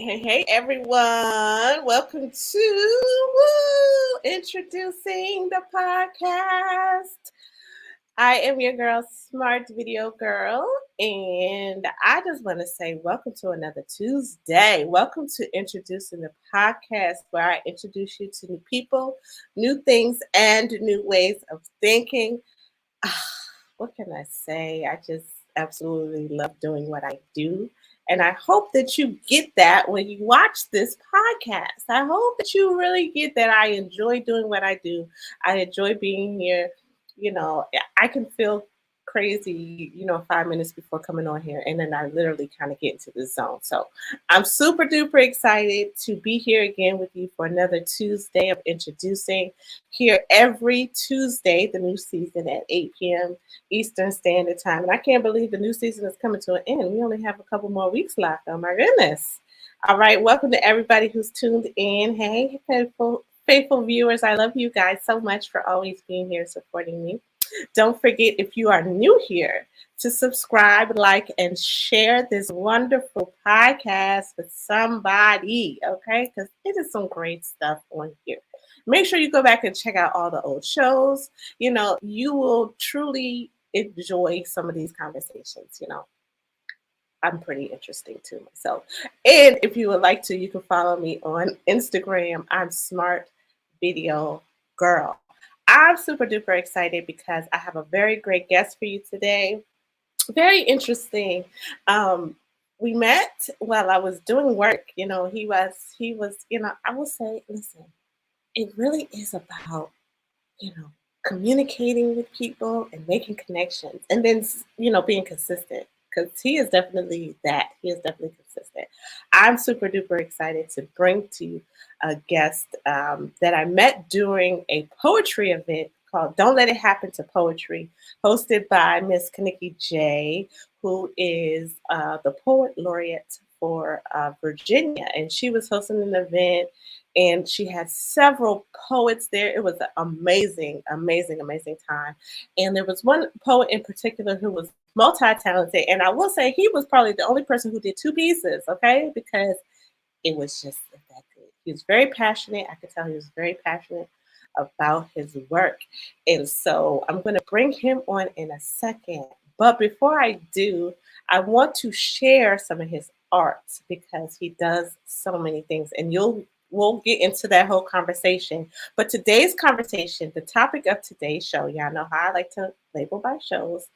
Hey everyone. Welcome to Introducing the Podcast. I am your girl, Smart Video Girl, and I just want to say welcome to another Tuesday. Welcome to Introducing the Podcast, where I introduce you to new people, new things, and new ways of thinking. What can I say? I just absolutely love doing what I do. And I hope that you get that when you watch this podcast. I hope that you really get that I enjoy doing what I do. I enjoy being here. I can feel crazy, 5 minutes before coming on here. And then I literally kind of get into the zone. So I'm super duper excited to be here again with you for another Tuesday of introducing here every Tuesday, the new season at 8 p.m. Eastern Standard Time. And I can't believe the new season is coming to an end. We only have a couple more weeks left. Oh my goodness. All right. Welcome to everybody who's tuned in. Hey, faithful viewers. I love you guys so much for always being here supporting me. Don't forget, if you are new here, to subscribe, like, and share this wonderful podcast with somebody, okay? Because it is some great stuff on here. Make sure you go back and check out all the old shows. You will truly enjoy some of these conversations. I'm pretty interesting to myself. And if you would like to, you can follow me on Instagram. I'm Smart Video Girl. I'm super duper excited because I have a very great guest for you today. Very interesting. We met while I was doing work. He was, I will say, listen, it really is about, you know, communicating with people and making connections and then, being consistent because he is definitely that. He is definitely consistent. I'm super duper excited to bring to you a guest that I met during a poetry event called Don't Let It Happen to Poetry, hosted by Miss Kaniki J, who is the poet laureate for Virginia. And she was hosting an event and she had several poets there. It was an amazing, amazing, amazing time. And there was one poet in particular who was multi-talented, and I will say he was probably the only person who did two pieces, okay? Because it was just that good. He was very passionate. I could tell he was very passionate about his work. And so I'm going to bring him on in a second. But before I do, I want to share some of his art because he does so many things. And we'll get into that whole conversation. But today's conversation, the topic of today's show, y'all know how I like to label my shows,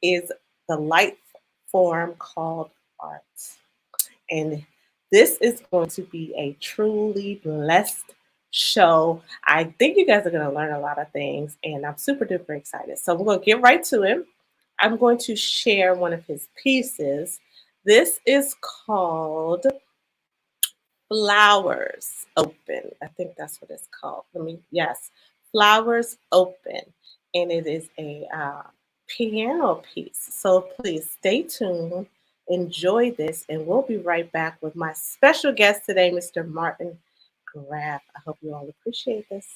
is the life form called art. And this is going to be a truly blessed show. I think you guys are going to learn a lot of things, and I'm super duper excited. So we're going to get right to it. I'm going to share one of his pieces. This is called Flowers Open. I think that's what it's called. Yes, Flowers Open. And it is a piano piece. So please stay tuned, enjoy this, and we'll be right back with my special guest today, Mr. Martin Graff. I hope you all appreciate this.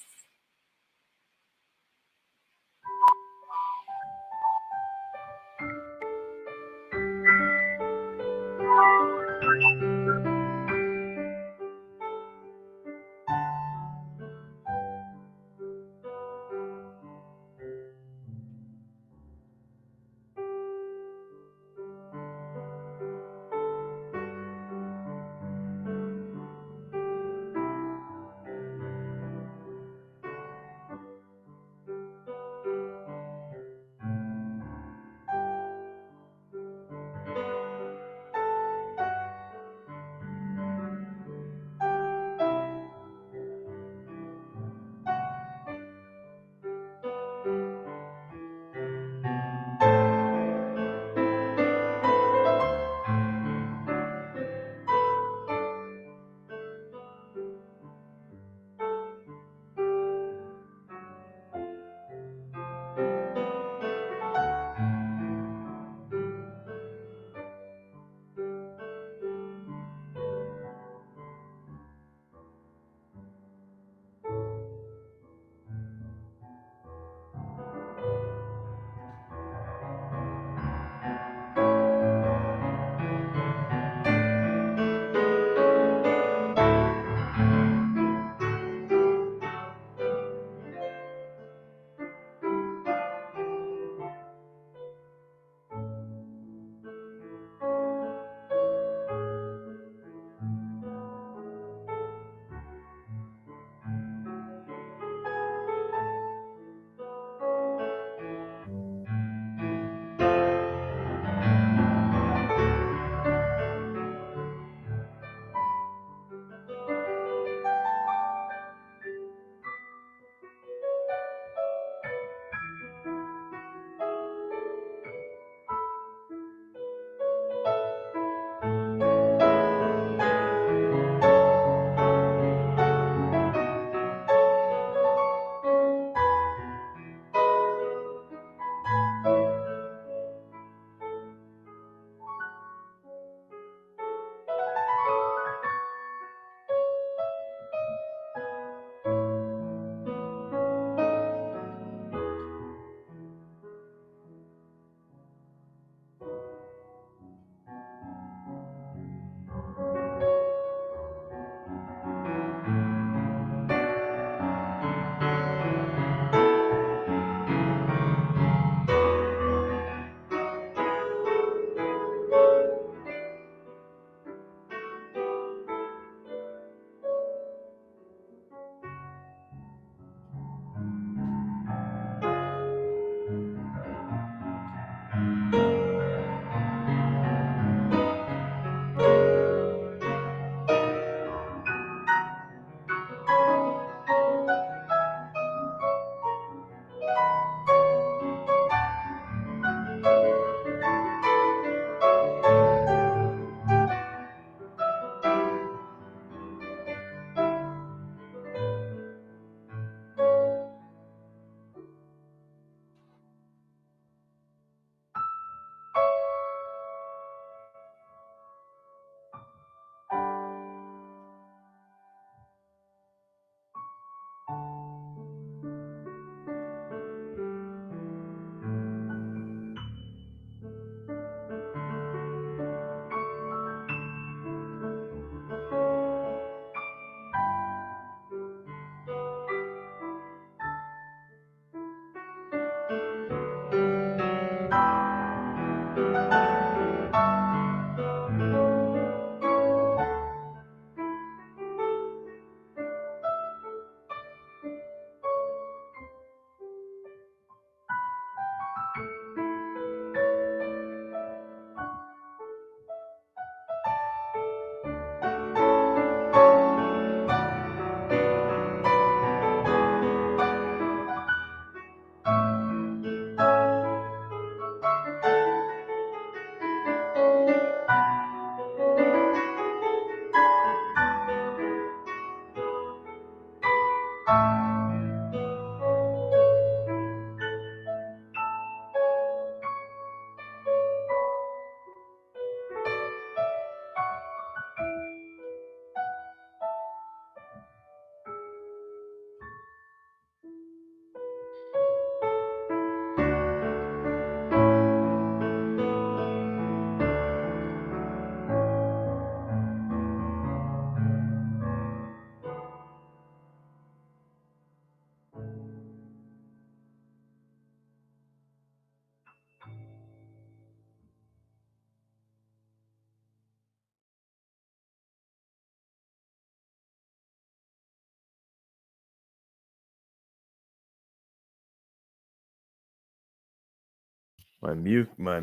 My mute, my.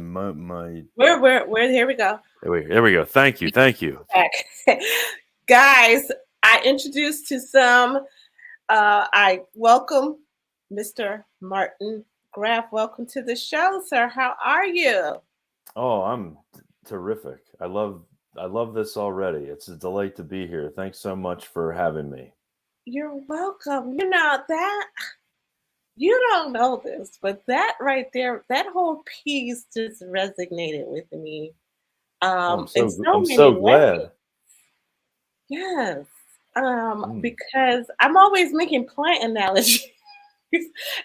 We're here we go. There we go. Thank you, thank you. Back. Guys, I introduced to some I welcome Mr. Martin Graff. Welcome to the show, sir. How are you? Oh, I'm terrific. I love this already. It's a delight to be here. Thanks so much for having me. You're welcome. You know that you don't know this, but that right there, that whole piece just resonated with me Oh, in so I'm many so ways. glad. Yes. Mm. Because I'm always making plant analogies.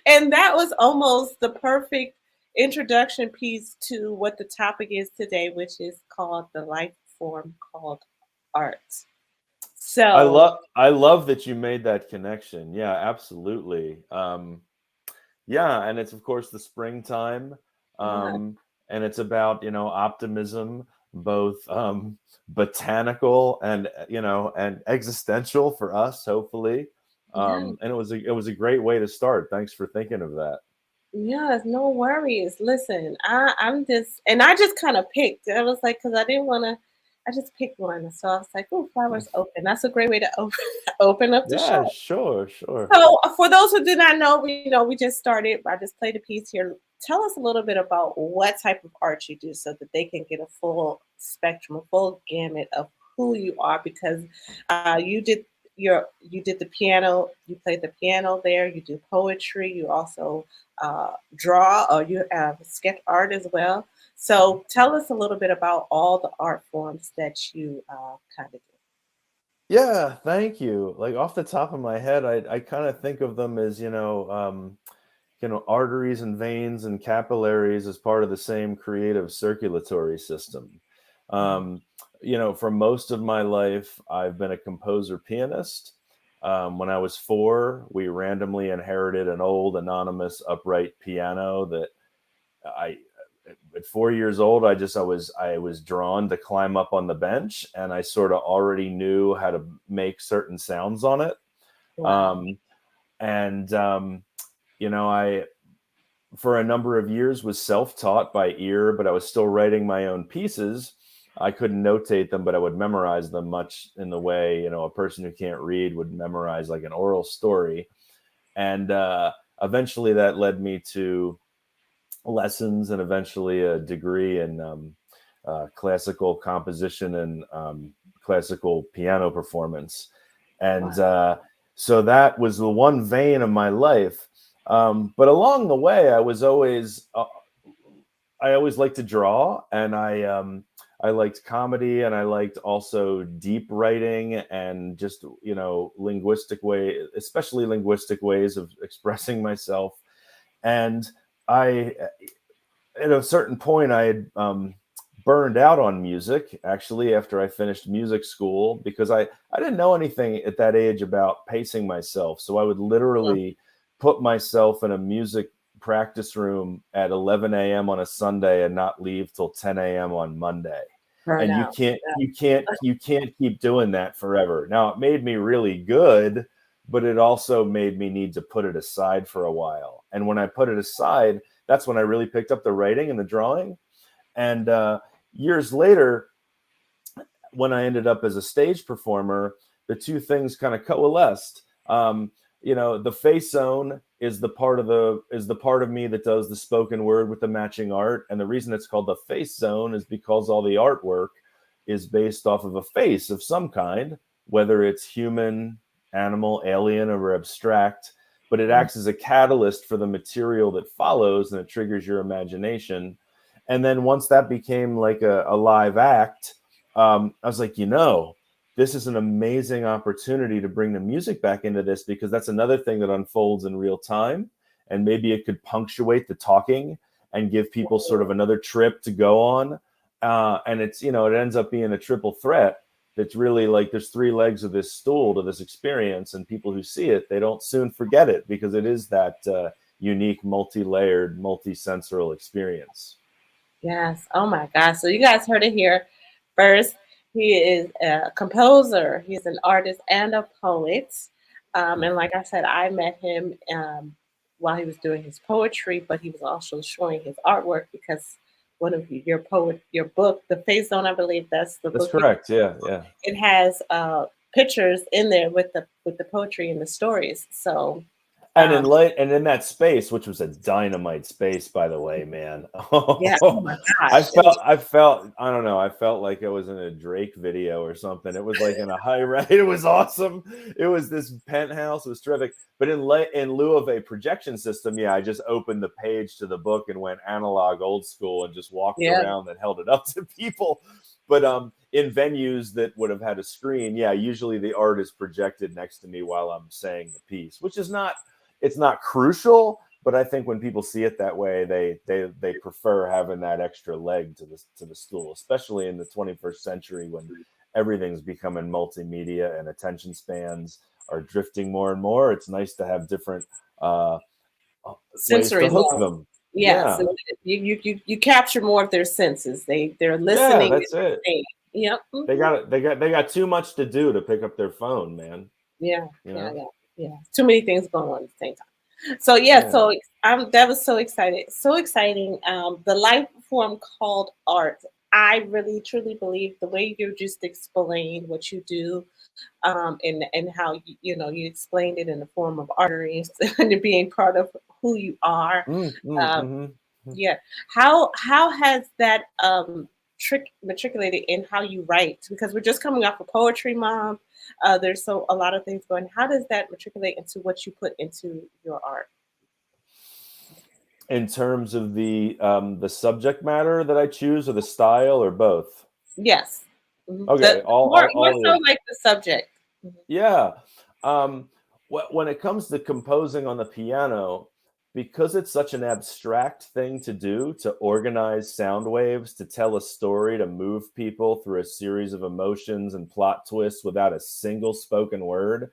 And that was almost the perfect introduction piece to what the topic is today, which is called the life form called art. So, I love that you made that connection. Yeah, absolutely. Yeah, and it's of course the springtime, yeah, um, and it's about optimism, both botanical and and existential for us, hopefully. yeah, And it was a great way to start. Thanks for thinking of that. yes, no worries. Listen, I'm just, and I just kind of picked. I was like, because I didn't want to, I just picked one. So I was like, oh, flowers open. That's a great way to open, open up the Yeah, show. sure, sure. So, for those who did not know, we just started. I just played a piece here. Tell us a little bit about what type of art you do, so that they can get a full spectrum, a full gamut of who you are. Because you did the piano, you played the piano there. You do poetry. You also draw, or you have sketch art as well. So, tell us a little bit about all the art forms that you kind of do. Yeah, thank you. Like off the top of my head, I kind of think of them as arteries and veins and capillaries as part of the same creative circulatory system. Um, for most of my life, I've been a composer pianist. When I was 4, we randomly inherited an old anonymous upright piano that I at 4 years old, I was drawn to climb up on the bench, and I sort of already knew how to make certain sounds on it. Wow. Um, and I for a number of years was self-taught by ear, but I was still writing my own pieces. I couldn't notate them, but I would memorize them much in the way a person who can't read would memorize like an oral story. And eventually, that led me to lessons and eventually a degree in classical composition and classical piano performance. And Wow. so that was the one vein of my life. But along the way, I always liked to draw, and I liked comedy, and I liked also deep writing and just linguistic way, especially linguistic ways of expressing myself. And I at a certain point, I had burned out on music actually after I finished music school because I didn't know anything at that age about pacing myself. So I would literally put myself in a music practice room at 11 a.m. on a Sunday and not leave till 10 a.m. on Monday. And Burnout. you can't keep doing that forever. Now it made me really good, but it also made me need to put it aside for a while. And when I put it aside, that's when I really picked up the writing and the drawing. And years later, when I ended up as a stage performer, the two things kind of coalesced. The face zone is the part of me that does the spoken word with the matching art, and the reason it's called the face zone is because all the artwork is based off of a face of some kind, whether it's human, animal, alien, or abstract. But it acts as a catalyst for the material that follows, and it triggers your imagination. And then once that became like a live act, I was like, this is an amazing opportunity to bring the music back into this because that's another thing that unfolds in real time. And maybe it could punctuate the talking and give people sort of another trip to go on. And it's, it ends up being a triple threat that's really like there's 3 legs of this stool to this experience. And people who see it, they don't soon forget it because it is that unique, multi-layered, multi-sensorial experience. Yes. Oh my gosh. So you guys heard it here first. He is a composer. He's an artist and a poet. And like I said, I met him while he was doing his poetry, but he was also showing his artwork because one of your book, The Face Zone, I believe that's the That's book. correct. Yeah, yeah. It has pictures in there with the poetry and the stories. So And um, in that space, which was a dynamite space, by the way, man. yeah, oh my gosh, I don't know. I felt like I was in a Drake video or something. It was like in a high rise. It was awesome. It was this penthouse. It was terrific. But in lieu of a projection system, yeah, I just opened the page to the book and went analog, old school, and just walked yeah, around and held it up to people. But in venues that would have had a screen, yeah, usually the art is projected next to me while I'm saying the piece, which is not. It's not crucial, but I think when people see it that way, they prefer having that extra leg to the stool, especially in the 21st century when everything's becoming multimedia and attention spans are drifting more and more. It's nice to have different ways sensory to hook zone. them. Yes, Yeah, you capture more of their senses. They're yeah, listening and that's it. saying, yep, They got too much to do to pick up their phone, man. yeah, You yeah, know? yeah, yeah. Too many things going on at the same time. So yeah, Yeah. so that was so excited, so exciting. The life form called art. I really truly believe the way you just explained what you do, and how you explained it in the form of arteries and it being part of who you are. Um, Mm. yeah. How has that trick matriculated in how you write? Because we're just coming off of Poetry Mom. There's so a lot of things going. How does that matriculate into what you put into your art? In terms of the subject matter that I choose, or the style, or both. Yes. Mhm. Okay, More all so the like the subject. Mhm. yeah. When it comes to composing on the piano, because it's such an abstract thing to do, to organize sound waves, to tell a story, to move people through a series of emotions and plot twists without a single spoken word,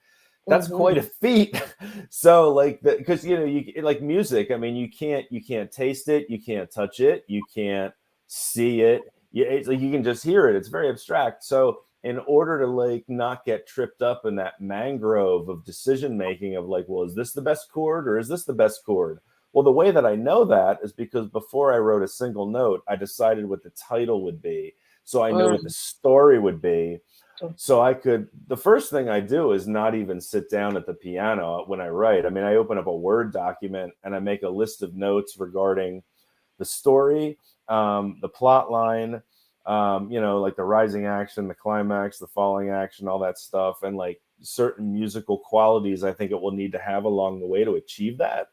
that's quite a Mhm. feat. So like because you like music, I mean you can't taste it, you can't touch it, you can't see it. It's like you can just hear it. It's very abstract. So in order to like not get tripped up in that mangrove of decision making of like, well, is this the best chord or is this the best chord? Well, the way that I know that is because before I wrote a single note, I decided what the title would be. So I know what the Mm. story would be. So Mhm. I could, the first thing I do is not even sit down at the piano when I write. I mean, I open up a Word document and I make a list of notes regarding the story, the plot line, like the rising action, the climax, the falling action, all that stuff, and like certain musical qualities I think it will need to have along the way to achieve that.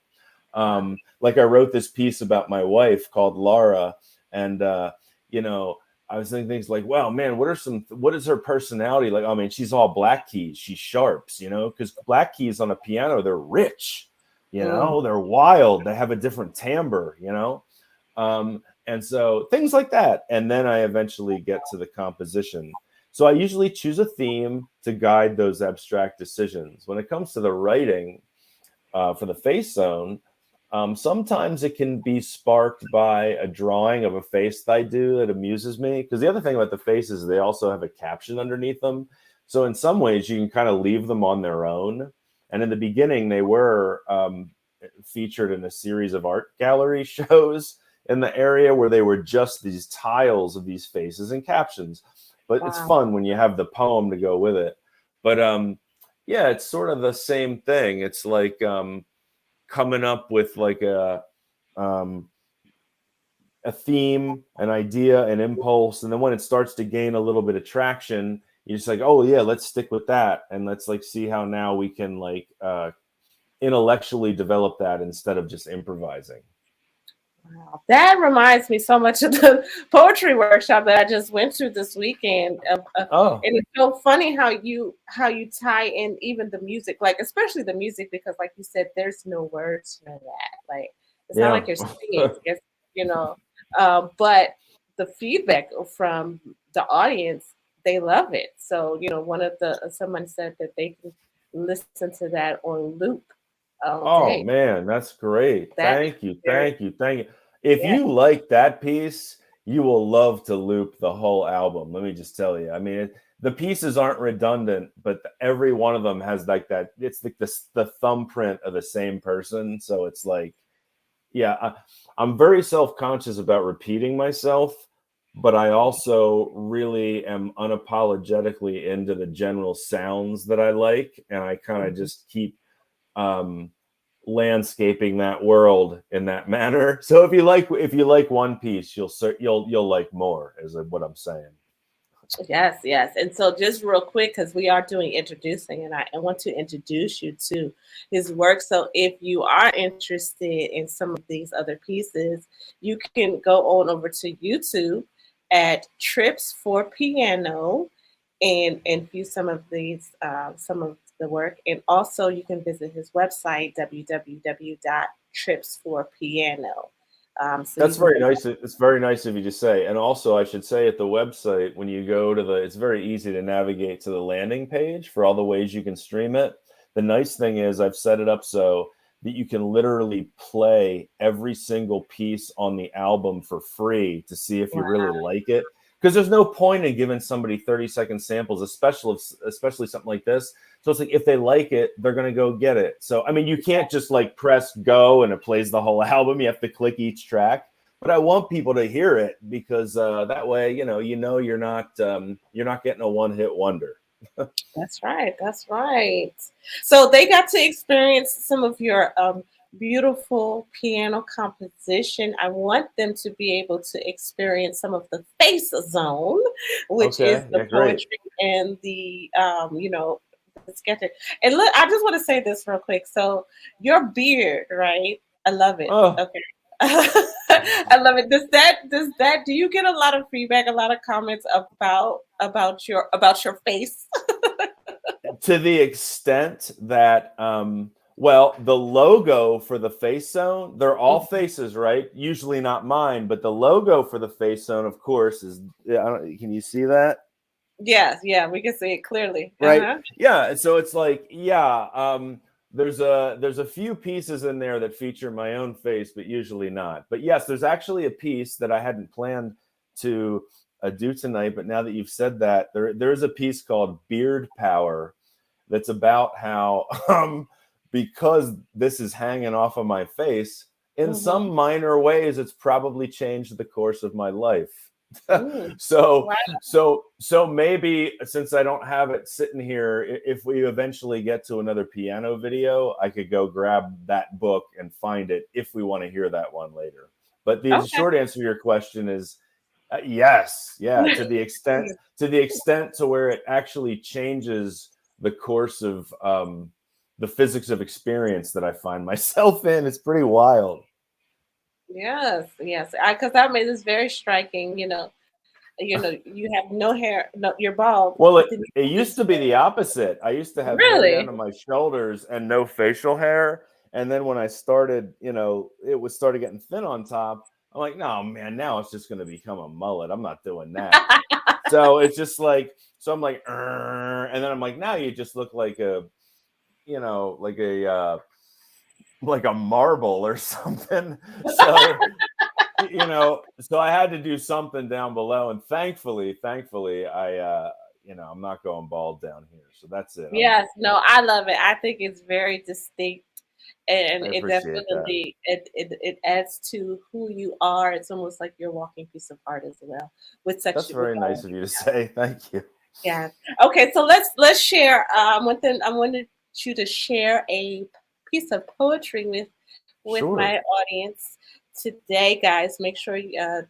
Wow. Like I wrote this piece about my wife called Laura, and I was thinking things like, wow, man, what is her personality like? I mean, she's all black keys, she's sharps, because black keys on a piano, they're rich, Mm. they're wild, they have a different timbre, and so things like that. And then I eventually get to the composition. So I usually choose a theme to guide those abstract decisions. When it comes to the writing for the face zone, sometimes it can be sparked by a drawing of a face that I do that amuses me. Because the other thing about the faces is they also have a caption underneath them. So in some ways, you can kind of leave them on their own. And in the beginning, they were featured in a series of art gallery shows in the area where they were just these tiles of these faces and captions. But it's Wow. fun when you have the poem to go with it. But yeah, it's sort of the same thing. It's like coming up with like um, a theme, an idea, an impulse, and then when it starts to gain a little bit of traction, you're just like, oh yeah, let's stick with that, and let's like see how now we can like intellectually develop that instead of just improvising. Wow. That reminds me so much of the poetry workshop that I just went to this weekend. Oh And it's so funny how you tie in even the music, like especially the music, because like you said, there's no words for that. Like it's not yeah. like you're singing, it's, you know. But the feedback from the audience, they love it. So one of the someone said that they can listen to that on loop all Oh day. man, that's great. That Thank you, very thank you, thank you. If yeah. you like that piece, you will love to loop the whole album. Let me just tell you. I mean, the pieces aren't redundant, but every one of them has like that. It's like the thumbprint of the same person. So it's like, yeah, I'm very self-conscious about repeating myself, but I also really am unapologetically into the general sounds that I like, and I kind of just keep landscaping that world in that manner. So if you like one piece, you'll like more, is what I'm saying. Yes, yes. And so, just real quick, because we are doing introducing, and I want to introduce you to his work. So, if you are interested in some of these other pieces, you can go on over to YouTube at Trips for Piano and view some of these, some of the work. And also, you can visit his website, www.tripsforpiano. So you That's can very go. nice. It's very nice of you to say. And also, I should say at the website, when you go to it's very easy to navigate to the landing page for all the ways you can stream it. The nice thing is I've set it up so that you can literally play every single piece on the album for free to see if you really like it. Because there's no point in giving somebody 30-second samples, especially something like this. So it's like, if they like it, they're going to go get it. So, I mean, you can't just like press go and it plays the whole album. You have to click each track. But I want people to hear it because that way, you're not getting a one-hit wonder. That's right. That's right. So they got to experience some of your beautiful piano composition. I want them to be able to experience some of the face zone, which is Okay, the yeah, great. poetry and the the sketching. And look, I just want to say this real quick. So your beard, right? I love it. Oh, Okay. I love it. Do you get a lot of feedback, a lot of comments about your face? to the extent that well, the logo for the face zone, they're all faces, right? Usually not mine, but the logo for the face zone, of course, is can you see that? Yes, yeah, we can see it clearly. Right. Uh-huh. Yeah, so it's like, yeah, there's a few pieces in there that feature my own face, but usually not. But yes, there's actually a piece that I hadn't planned to do tonight, but now that you've said that, there is a piece called Beard Power that's about how because this is hanging off of my face, in some Mm-hmm. minor ways, it's probably changed the course of my life. Mm. so Wow. so maybe, since I don't have it sitting here, if we eventually get to another piano video, I could go grab that book and find it if we want to hear that one later. But the Okay. short answer to your question is yes, yeah, to the extent to where it actually changes the course of the physics of experience that I find myself in. It's pretty wild. Yes, yes. Because I mean, it's very striking. You have no hair, no, you're bald, Well, but it, then you it have used this to be very the opposite. I used to have hair down really. to my shoulders and no facial hair. And then when I started, started getting thin on top. I'm like, no, man, now it's just going to become a mullet. I'm not doing that. So it's just like, so I'm like, and then I'm like, now you just look like like a marble or something. So I had to do something down below, and thankfully, I'm not going bald down here. So that's it. Yes, no, I love it. I think it's very distinct, and I it appreciate that. definitely it adds to who you are. It's almost like you're a walking piece of art as well with That's section with very all nice of of your you to talent. say. Thank you. Yeah. Okay, so let's share. I wanted you to share a piece of poetry with Sure. my audience today, guys. Make sure you're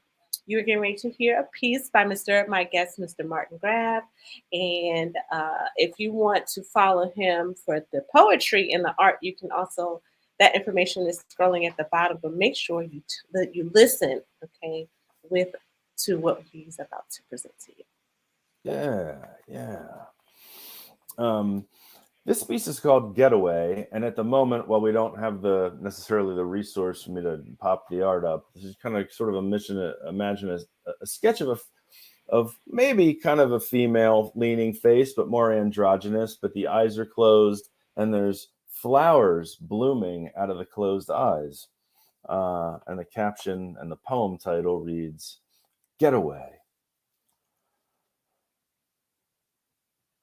getting ready to hear a piece by my guest, Mr. Martin Graff. And if you want to follow him for the poetry and the art, you can also. That information is scrolling at the bottom, but make sure that you listen, okay, with to what he's about to present to you. Yeah. Yeah. Um, this piece is called Getaway, and at the moment, while we don't have necessarily the resource for me to pop the art up, this is kind of sort of a mission to imagine a sketch of maybe kind of a female leaning face, but more androgynous, but the eyes are closed and there's flowers blooming out of the closed eyes. And the caption and the poem title reads, Getaway.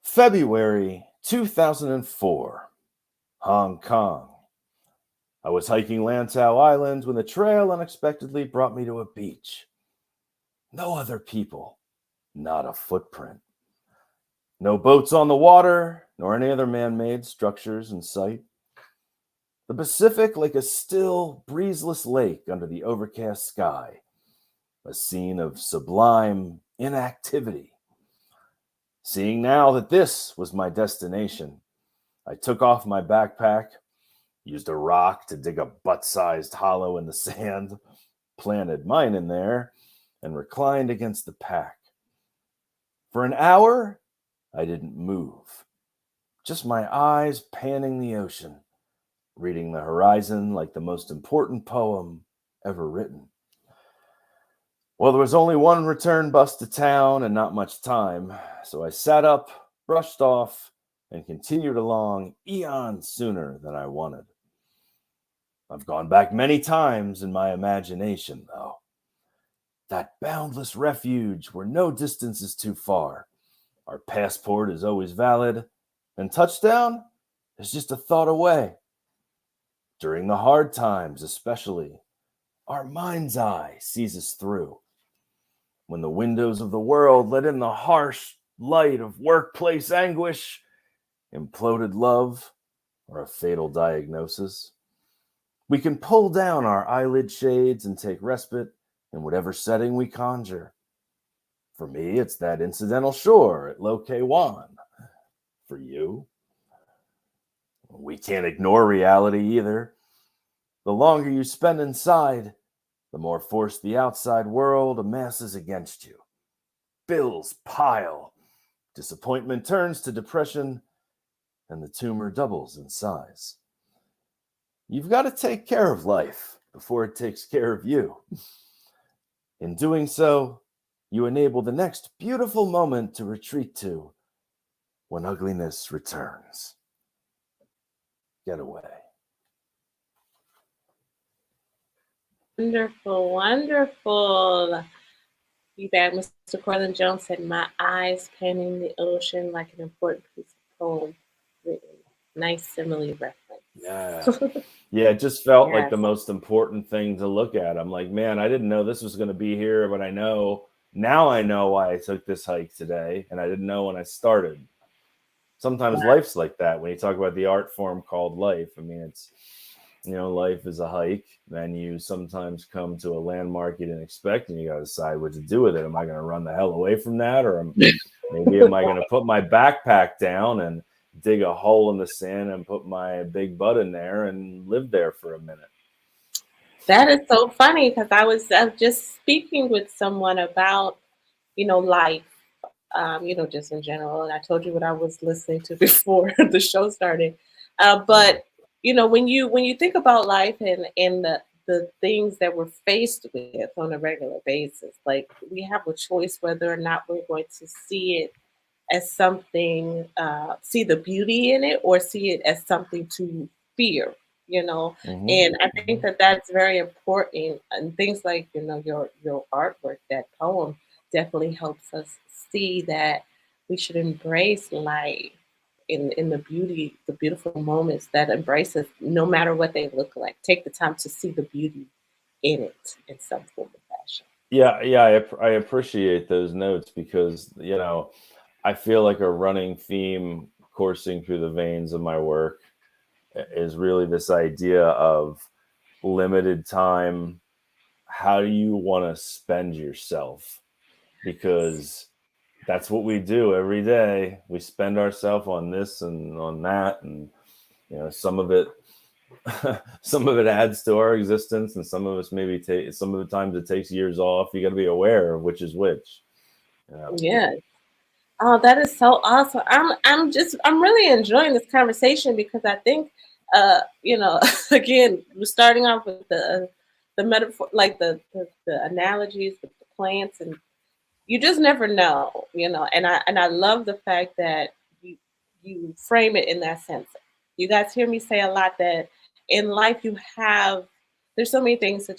February 2004, Hong Kong. I was hiking Lantau Island when the trail unexpectedly brought me to a beach. No other people, not a footprint. No boats on the water, nor any other man-made structures in sight. The Pacific like a still, breezeless lake under the overcast sky, a scene of sublime inactivity. Seeing now that this was my destination, I took off my backpack, used a rock to dig a butt-sized hollow in the sand, planted mine in there, and reclined against the pack. For an hour, I didn't move, just my eyes panning the ocean, reading the horizon like the most important poem ever written. Well, there was only one return bus to town and not much time, so I sat up, brushed off, and continued along eons sooner than I wanted. I've gone back many times in my imagination, though. That boundless refuge where no distance is too far. Our passport is always valid, and touchdown is just a thought away. During the hard times, especially, our mind's eye sees us through. When the windows of the world let in the harsh light of workplace anguish, imploded love, or a fatal diagnosis, we can pull down our eyelid shades and take respite in whatever setting we conjure. For me, it's that incidental shore at Lo Kei Wan. For you, we can't ignore reality either. The longer you spend inside, the more force the outside world amasses against you. Bills pile, disappointment turns to depression, and the tumor doubles in size. You've got to take care of life before it takes care of you. In doing so, you enable the next beautiful moment to retreat to when ugliness returns. Getaway. Wonderful, wonderful. You back, Mr. Corlin Jones said, "My eyes panning the ocean like an important piece of poem written." Nice simile reference. Yeah. Yeah, it just felt like Yes. the most important thing to look at. I'm like, man, I didn't know this was going to be here, but I know why I took this hike today, and I didn't know when I started. Sometimes life's like that. When you talk about the art form called life, I mean, it's, life is a hike. Then you sometimes come to a landmark you didn't expect, and you got to decide what to do with it. Am I going to run the hell away from that, or maybe am I going to put my backpack down and dig a hole in the sand and put my big butt in there and live there for a minute? That is so funny because I was just speaking with someone about, life, just in general. And I told you what I was listening to before the show started. But when you think about life and the things that we're faced with on a regular basis, like we have a choice whether or not we're going to see it as something, see the beauty in it, or see it as something to fear. Mm-hmm. And I think that that's very important. And things like your artwork, that poem, definitely helps us see that we should embrace life in the beautiful moments that embrace us, no matter what they look like. Take the time to see the beauty in it in some form of fashion. Yeah, I appreciate those notes because, I feel like a running theme coursing through the veins of my work is really this idea of limited time. How do you want to spend yourself? Because that's what we do every day. We spend ourselves on this and on that, and some of it adds to our existence, and some of us maybe some of the times it takes years off. You got to be aware of which is which. Yeah. Oh, that is so awesome. I'm really enjoying this conversation because I think again, we're starting off with the metaphor, like the analogies with the plants, and you just never know, and I love the fact that you frame it in that sense. You guys hear me say a lot that in life you have there's so many things that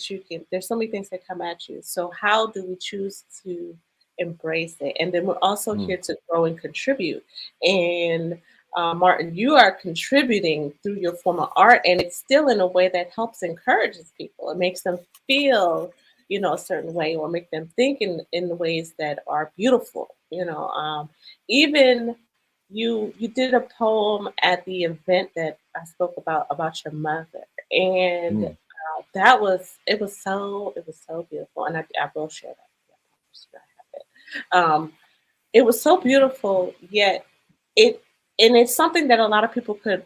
there's so many things that come at you. So how do we choose to embrace it? And then we're also Mm. here to grow and contribute. And Martin, you are contributing through your form of art, and it's still in a way that helps encourages people. It makes them feel, a certain way, or make them think in ways that are beautiful. Even you did a poem at the event that I spoke about your mother, and Mm. it was so beautiful, and I will share that. Yeah, I'm just gonna have it. It was so beautiful, yet it and it's something that a lot of people could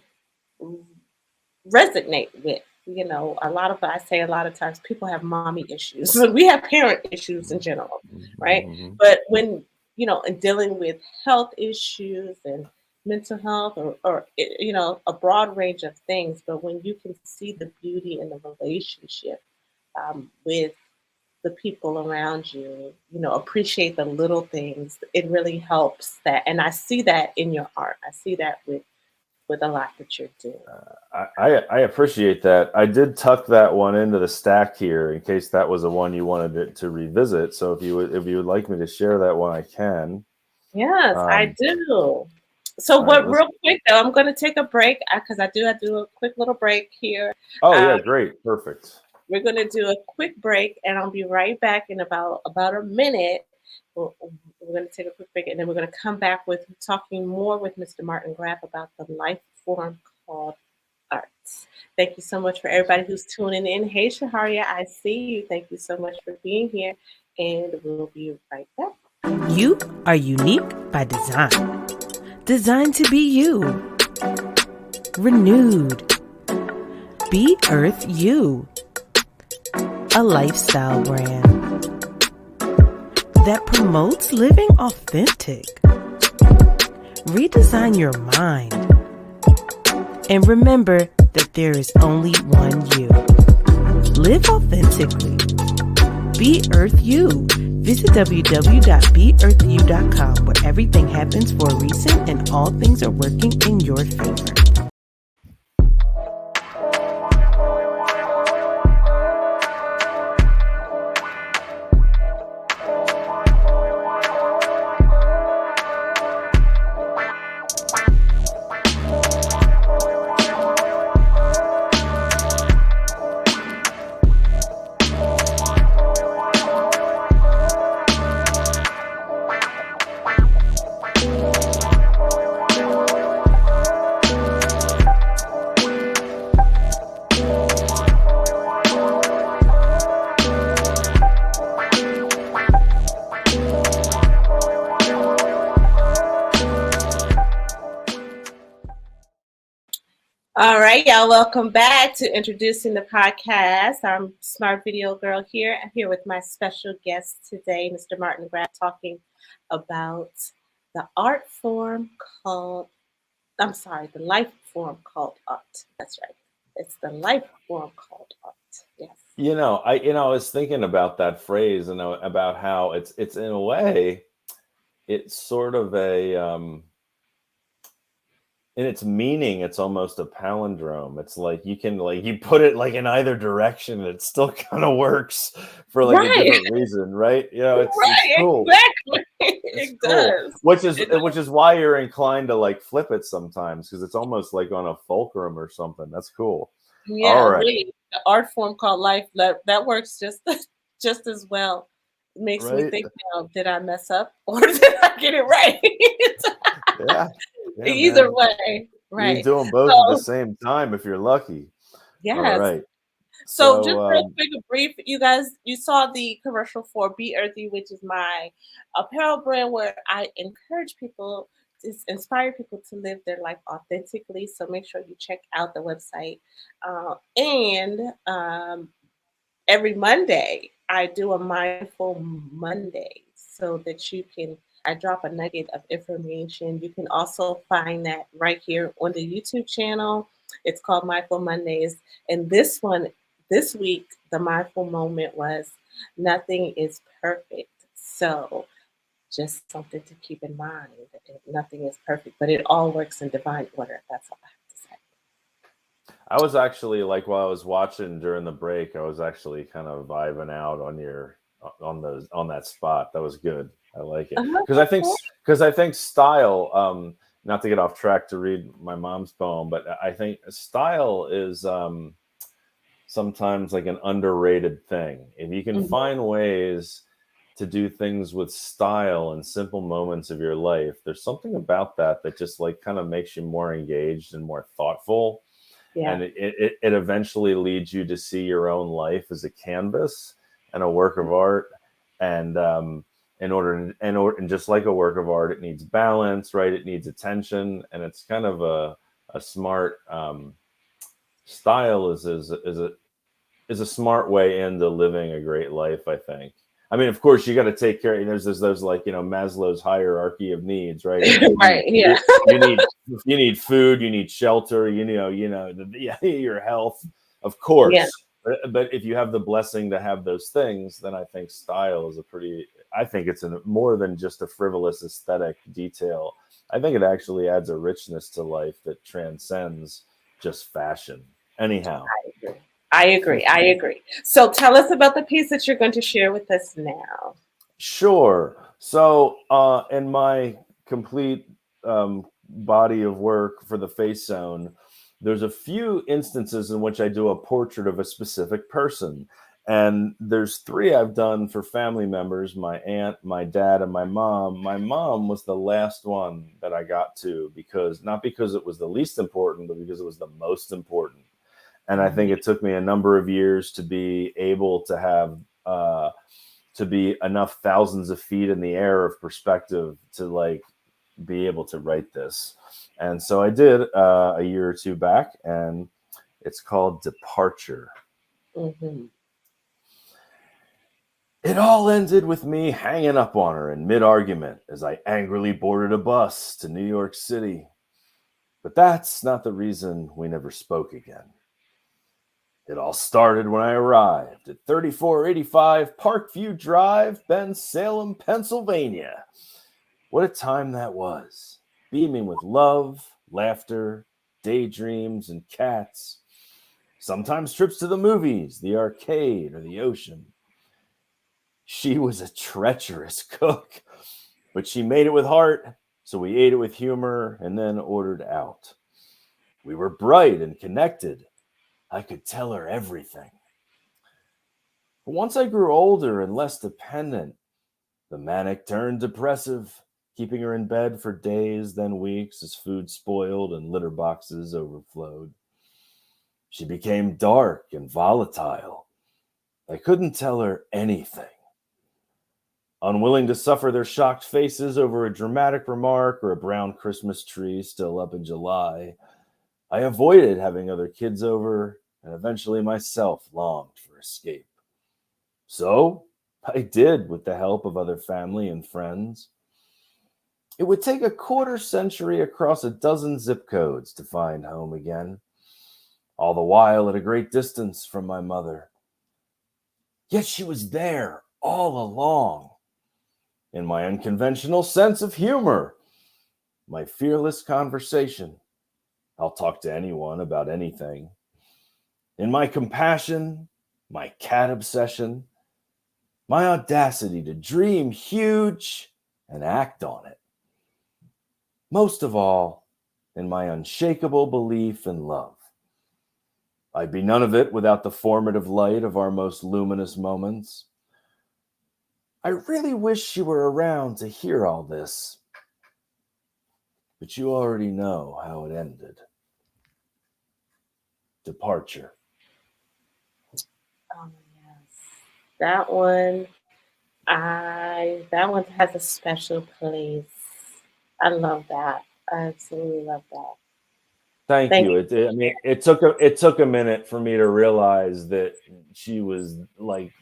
resonate with. A lot of I say a lot of times people have mommy issues. We have parent issues in general, right? Mm-hmm. But when in dealing with health issues and mental health, or a broad range of things, but when you can see the beauty in the relationship with the people around you, appreciate the little things. It really helps that, and I see that in your art. I see that with a lot that you're doing. I appreciate that. I did tuck that one into the stack here in case that was the one you wanted to revisit. So if you would like me to share that one, I can. Yes, I Um, do. So, all right, what? let's. Real quick though, I'm going to take a break because I do have to do a quick little break here. Oh yeah, Um, great, perfect. we're going to do a quick break, and I'll be right back in about a minute. We're going to take a quick break, and then we're going to come back with talking more with Mr. Martin Graff about the life form called arts. Thank you so much for everybody who's tuning in. Hey, Shaharia, I see you. Thank you so much for being here, and we'll be right back. You are unique by design. Designed to be you. Renewed. Be Earth You. A lifestyle brand that promotes living authentic. Redesign your mind. And remember that there is only one you. Live authentically. Be Earth You. Visit www.beearthyou.com where everything happens for a reason and all things are working in your favor. All right, y'all. Welcome back to Introducing the Podcast. I'm Smart Video Girl here. I'm here with my special guest today, Mr. Martin Graff, talking about the art form called, the life form called art. That's right. It's the life form called art. Yes. I was thinking about that phrase and about how it's in a way, it's sort of in its meaning, it's almost a palindrome. It's like you put it like in either direction, and it still kind of works for like a Right. different reason, right? It's Right. cool. Exactly. It's It cool. does. Which is It does. which is why you're inclined to like flip it sometimes because it's almost like on a fulcrum or something. That's cool. All Yeah. right. Wait. The art form called life that works just just as well. It makes me Right. think now, did I mess up or did I get it right? Yeah. Yeah, Either man. way, You can right. do them both at the So, same time if you're lucky. All yes. right. So, just So real quick, a brief. You guys, you saw the commercial for Be Earthy, which is my apparel brand where I encourage people, inspire people to live their life authentically. So, make sure you check out the website. And every Monday, I do a mindful Monday so that I drop a nugget of information. You can also find that right here on the YouTube channel. It's called Mindful Mondays. And this week, the mindful moment was nothing is perfect. So just something to keep in mind. Nothing is perfect, but it all works in divine order. That's all I have to say. I was actually like while I was watching during the break, I was actually kind of vibing out on your on that spot. That was good. I like it because I think style. Not to get off track to read my mom's poem, but I think style is sometimes like an underrated thing. If you can find ways to do things with style in simple moments of your life, there's something about that that just like kind of makes you more engaged and more thoughtful. Yeah. And it eventually leads you to see your own life as a canvas and a work of art. And and just like a work of art, it needs balance, right? It needs attention, and it's kind of a smart style is a smart way into living a great life, I think. I mean, of course, you got to take care. There's like Maslow's hierarchy of needs, right? Right. Yeah. You need food, you need shelter, your health, of course. Yeah. But if you have the blessing to have those things, then I think style is I think it's more than just a frivolous aesthetic detail. I think it actually adds a richness to life that transcends just fashion. Anyhow. I agree. So tell us about the piece that you're going to share with us now. Sure. So in my complete body of work for the Face Zone, there's a few instances in which I do a portrait of a specific person. And there's 3 I've done for family members, my aunt, my dad, and my mom. My mom was the last one that I got to not because it was the least important, but because it was the most important. And I think it took me a number of years to be able to have to be enough thousands of feet in the air of perspective to like be able to write this. And so I did a year or 2 back, and it's called Departure. Mm-hmm. It all ended with me hanging up on her in mid-argument as I angrily boarded a bus to New York City. But that's not the reason we never spoke again. It all started when I arrived at 3485 Parkview Drive, Bensalem, Pennsylvania. What a time that was, beaming with love, laughter, daydreams, and cats. Sometimes trips to the movies, the arcade, or the ocean. She was a treacherous cook, but she made it with heart, so we ate it with humor and then ordered out. We were bright and connected. I could tell her everything. But once I grew older and less dependent, the manic turned depressive, keeping her in bed for days, then weeks as food spoiled and litter boxes overflowed. She became dark and volatile. I couldn't tell her anything. Unwilling to suffer their shocked faces over a dramatic remark or a brown Christmas tree still up in July, I avoided having other kids over and eventually myself longed for escape. So I did with the help of other family and friends. It would take a quarter century across a dozen zip codes to find home again, all the while at a great distance from my mother. Yet she was there all along. In my unconventional sense of humor, my fearless conversation. I'll talk to anyone about anything. In my compassion, my cat obsession, my audacity to dream huge and act on it. Most of all, in my unshakable belief in love. I'd be none of it without the formative light of our most luminous moments. I really wish you were around to hear all this, but you already know how it ended. Departure. Oh yes, that one. That one has a special place. I love that. I absolutely love that. Thank you. It took a minute for me to realize that she was like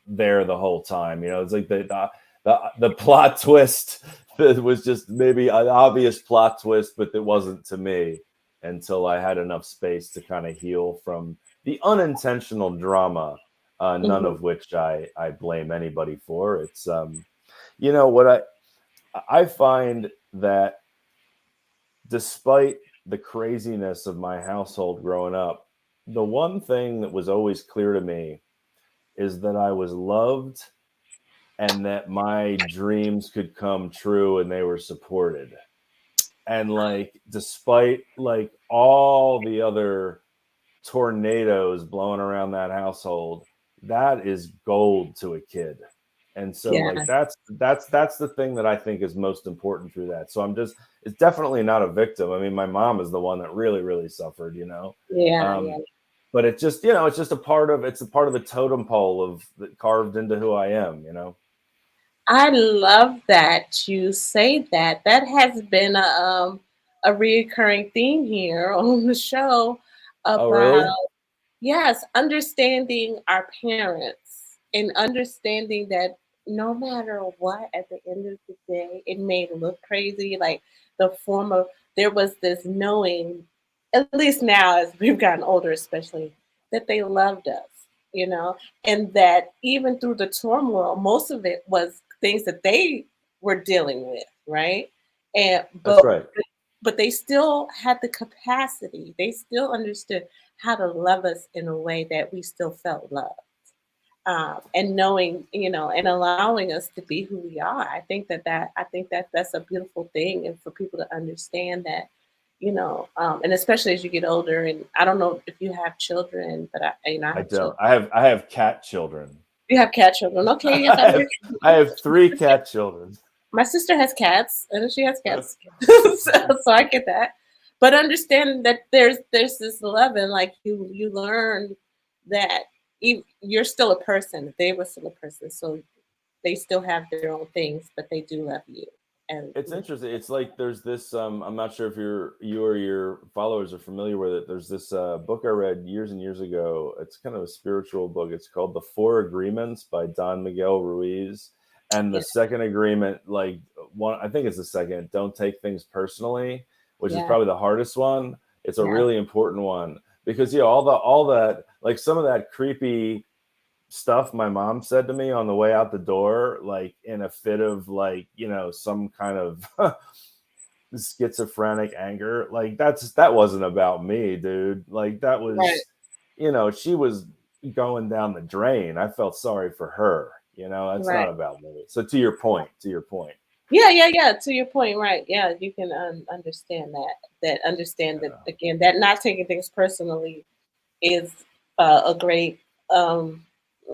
there the whole time. It's like the plot twist that was just maybe an obvious plot twist, but that wasn't to me until I had enough space to kind of heal from the unintentional drama, none of which I blame anybody for. It's what I find that despite the craziness of my household growing up, the one thing that was always clear to me is that I was loved and that my dreams could come true and they were supported. And like, despite like all the other tornadoes blowing around that household, that is gold to a kid. And so like that's the thing that I think is most important through that. So I'm just, it's definitely not a victim. I mean, my mom is the one that really suffered, you know. But it's just, you know, it's just a part of the totem pole of that carved into who I am, you know. I love that you say that. That has been a reoccurring theme here on the show Oh, about, really? yes, understanding our parents and understanding that no matter what, at the end of the day, it may look crazy. Like the form of, there was this knowing, at least now as we've gotten older, especially, that they loved us, you know, and that even through the turmoil, most of it was things that they were dealing with, right? And That's right. but they still had the capacity. They still understood how to love us in a way that we still felt loved. And knowing, you know, and allowing us to be who we are. I think that that's a beautiful thing, and for people to understand that, you know, and especially as you get older. And I don't know if you have children, but I I have don't. children. I have cat children. You have cat children, okay? Yes, I have 3 cat children. my sister has cats, and she has cats, so I get that. But understanding that there's this love, and like you learn that you're still a person. They were still a person, so they still have their own things, but they do love you. And It's interesting. It's like there's this. I'm not sure if you or your followers are familiar with it. There's this book I read years and years ago. It's kind of a spiritual book. It's called The Four Agreements by Don Miguel Ruiz. And the yeah, second agreement, like one, I think it's the second. Don't take things personally, which is yeah, probably the hardest one. It's a yeah, really important one because all that, like some of that creepy stuff my mom said to me on the way out the door, like in a fit of like, you know, some kind of schizophrenic anger. Like that wasn't about me, dude. Like that right, was, you know, she was going down the drain. I felt sorry for her. You know, that's right. not about me. So to your point. Yeah. To your point, right? Yeah, you can understand that. Understand that Yeah. again. That not taking things personally is a great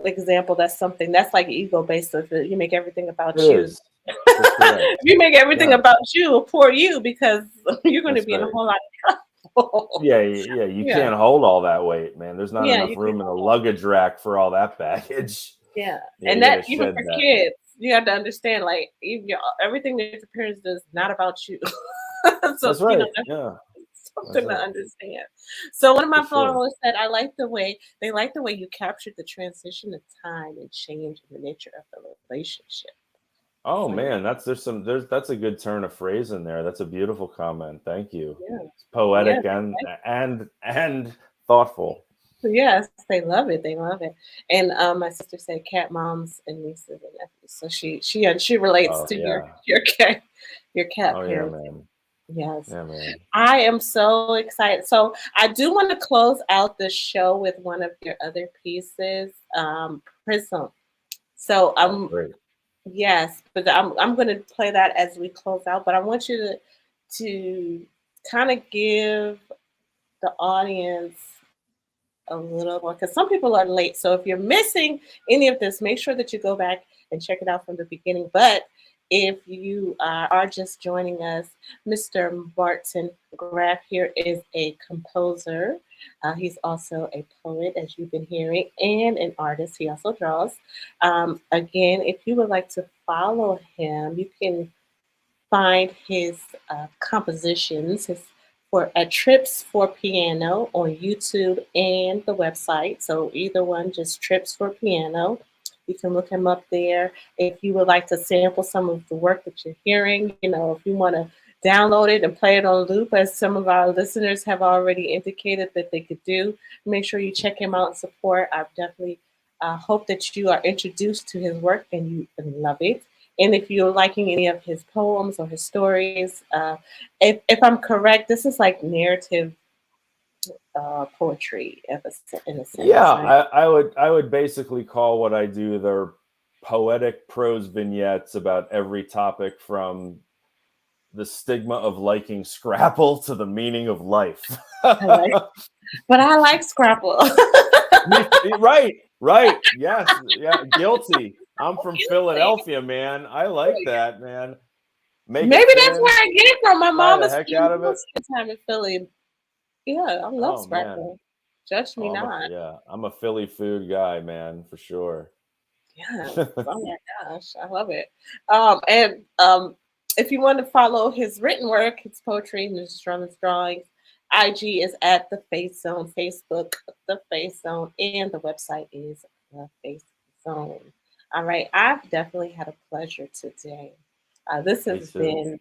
example. That's something that's like ego based. If you make everything It about you, is. That's correct. if you make everything Yeah, about you, poor you, because you're going to that's be in a right. whole lot of trouble. Yeah. You Yeah, can't hold all that weight, man. There's not yeah, enough you can. room in the luggage rack for all that baggage. Yeah, Yeah, and you got that to even shed for that. kids, you have to understand like everything that your parents do is not about you. So That's you know right. Yeah, that's that's something to right. understand. So one of For my sure. followers said, "I like the way you captured the transition of time and change in the nature of the relationship." Oh So man, that's a good turn of phrase in there. That's a beautiful comment. Thank you. yeah, It's yeah, poetic and thoughtful. yes, they love it. They love it. And my sister said cat moms and nieces and nephews. So she relates Oh to yeah. your cat Oh yeah, parents. man. Yes. Yeah, man. I am so excited. So I do want to close out the show with one of your other pieces, Prism. So Oh great. yes, but I'm going to play that as we close out. But I want you to kind of give the audience a little more, because some people are late. So if you're missing any of this, make sure that you go back and check it out from the beginning. But if you are just joining us, Mr. Martin Graff here is a composer. He's also a poet, as you've been hearing, and an artist. He also draws. Again, if you would like to follow him, you can find his compositions, his for at Trips for Piano on YouTube and the website. So either one, just Trips for Piano. You can look him up there. If you would like to sample some of the work that you're hearing, you know, if you want to download it and play it on loop, as some of our listeners have already indicated that they could do, make sure you check him out and support. I definitely hope that you are introduced to his work and you love it. And if you're liking any of his poems or his stories, if I'm correct, this is like narrative poetry in a Yeah, sense, right? I would basically call what I do the poetic prose vignettes about every topic from the stigma of liking Scrapple to the meaning of life. I like, but I like Scrapple. Right. Yes. Yeah. Guilty. I'm from Philadelphia, man. I like that, man. Make it Maybe that's thin, where I get it from. My fry mom the is heck out of it. spend time in Philly. Yeah, I love Oh man. Scrapple. Judge me Oh, not. I'm a Philly food guy, man, for sure. Yeah. Oh my gosh, I love it. And if you want to follow his written work, his poetry, and his drawings, IG is at the Face Zone, Facebook, the Face Zone, and the website is the Face Zone. All right, I've definitely had a pleasure today. This Me has too. been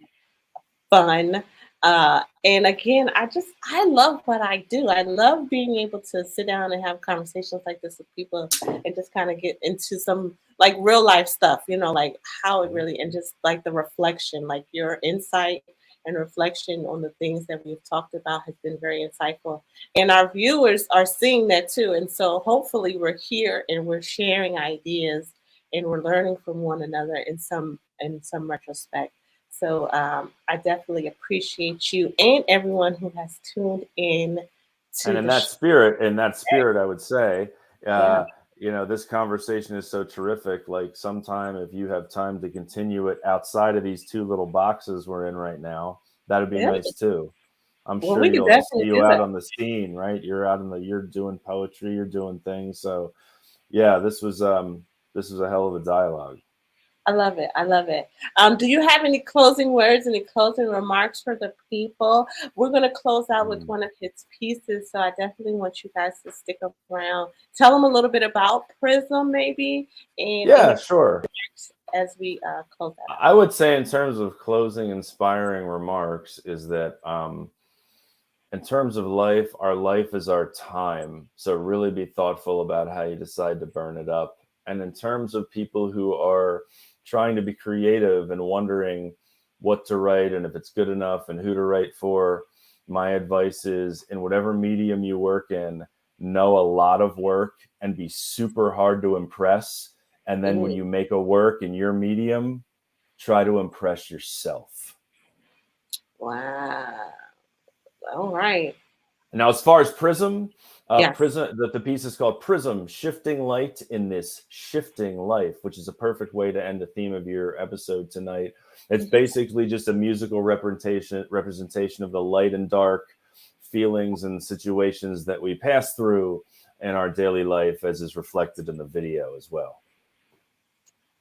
fun. And again, I love what I do. I love being able to sit down and have conversations like this with people and just kind of get into some like real life stuff, like how it really, and just like the reflection, like your insight and reflection on the things that we've talked about has been very insightful. And our viewers are seeing that too. And so hopefully we're here and we're sharing ideas and we're learning from one another in some retrospect. So I definitely appreciate you and everyone who has tuned in And to the show. in that spirit, I would say, Yeah, this conversation is so terrific. Like sometime if you have time to continue it outside of these two little boxes we're in right now, that'd be yeah. nice too. I'm Well, sure we could I'll see definitely you do out that. on the scene, right? You're doing poetry, you're doing things. So yeah, this was a hell of a dialogue. I love it. I love it. Do you have any closing words, any closing remarks for the people? We're going to close out with Mm. one of his pieces. So I definitely want you guys to stick around. Tell them a little bit about Prism, maybe, and Yeah, any sure. as we close that out. I would say in terms of closing inspiring remarks is that in terms of life, our life is our time. So really be thoughtful about how you decide to burn it up. And in terms of people who are trying to be creative and wondering what to write and if it's good enough and who to write for, my advice is in whatever medium you work in, know a lot of work and be super hard to impress. And then when Mm. you make a work in your medium, try to impress yourself. Wow. All right. Now, as far as Prism, Yes. the piece is called Prism, Shifting Light in This Shifting Life, which is a perfect way to end the theme of your episode tonight. It's basically just a musical representation of the light and dark feelings and situations that we pass through in our daily life, as is reflected in the video as well.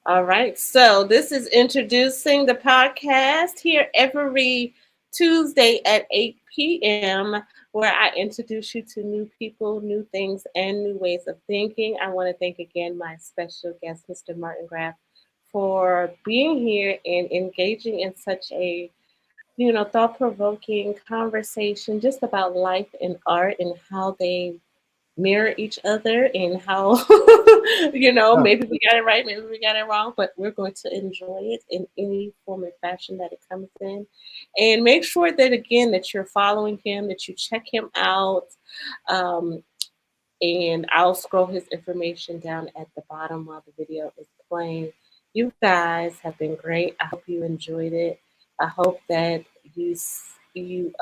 All right. So this is introducing the podcast here every Tuesday at 8 p.m., where I introduce you to new people, new things, and new ways of thinking. I want to thank again my special guest, Mr. Martin Graff, for being here and engaging in such a thought-provoking conversation just about life and art and how they mirror each other and how maybe we got it right, maybe we got it wrong, but we're going to enjoy it in any form and fashion that it comes in. And make sure that again that you're following him, that you check him out. um, and I'll scroll his information down at the bottom while the video is playing. You guys have been great. I hope you enjoyed it. I hope that you see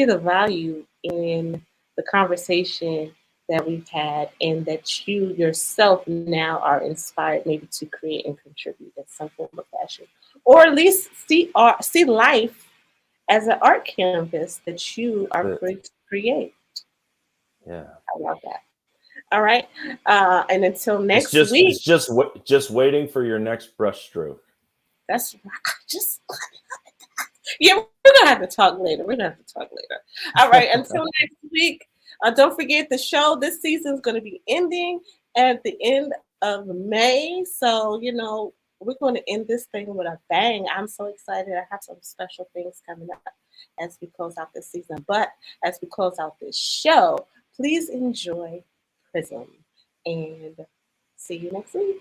the value in the conversation that we've had, and that you yourself now are inspired maybe to create and contribute in some form of fashion, or at least see life as an art canvas that you are But free to create. yeah, I love that. All right. And until it's next just week, just waiting for your next brushstroke. that's just, yeah, we're going to have to talk later. We're going to have to talk later. All right. Until next week, don't forget the show this season is going to be ending at the end of May. So, we're going to end this thing with a bang. I'm so excited. I have some special things coming up as we close out this season. But as we close out this show, please enjoy Prism and see you next week.